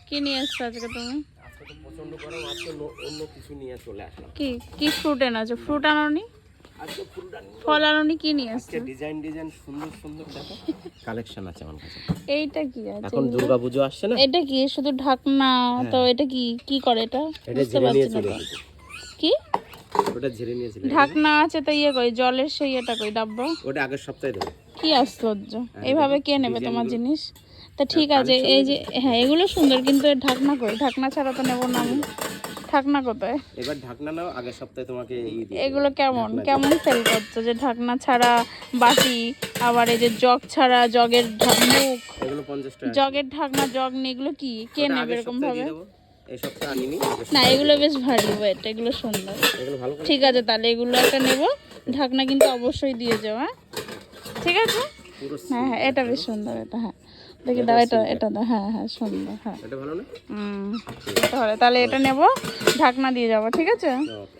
কি নিয়ে এসছো আজকে তুমি? আজকে তো প্রচন্ড গরম, আজকে অন্য কিছু নিয়ে চলে আসলাম। কি কি ফ্রুট এনেছো? ফ্রুট আনোনি? আজকে ফুলটা ফল আনোনি? কি নিয়ে আজকে এসছো? ডিজাইন সুন্দর সুন্দর দেখো কালেকশন আছে আমার কাছে। এইটা কি আছে? এখন দুর্গাপূজা আসছে না? এটা কি শুধু ঢাকনা? তো এটা কি কি করে এটা? এটা বুঝতে ঝেড়ে নিয়ে পারছি না চলে তো। এসেছি। কি ওটা ঝেড়ে নিয়ে চলে এসেছি। ঢাকনা আছে তো ইয়ে কই জলের সেই এটা কই ডাব্বা? ওটা আগের সপ্তাহে দেবো। কি আশ্চর্য, এইভাবে কে নেবে তোমার জিনিস? তা ঠিক আছে, কালেকশন এই যে হ্যাঁ এগুলো সুন্দর, কিন্তু এর ঢাকনা কই? ঢাকনা ছাড়া তো নেবো না আমি। ঢাকনা কোথায়? এবার ঢাকনা নাও, আগের সপ্তাহে তোমাকে এগুলো কেমন কেমন সেল করছো যে ঢাকনা ছাড়া বাটি, আবার এই যে জগ ছাড়া জগের মুখ, এগুলো 50 টাকা। জগের ঢাকনা জগ নেই, এগুলো কি কে ওটা নেবে আগের এরকম সপ্তাহে ভাবে? দিয়ে দেবো, এই সপ্তাহে আনিনি। না এগুলো বেশ ভারী ওয়েট, এগুলো সুন্দর। এগুলো ভালো করে ঠিক আছে তাহলে এগুলো একটা নেবো, ঢাকনা কিন্তু অবশ্যই দিয়ে যাও। হ্যাঁ ঠিক আছে। পুরো হ্যাঁ হ্যাঁ এটা বেশ সুন্দর, এটা হ্যাঁ দেখি দাও, এটা এটা দাও, হ্যাঁ হ্যাঁ সুন্দর, হ্যাঁ এটা ভালো না? এটা হলে তাহলে এটা নেবো, ঢাকনা দিয়ে যাবো, ঠিক আছে। ওকে।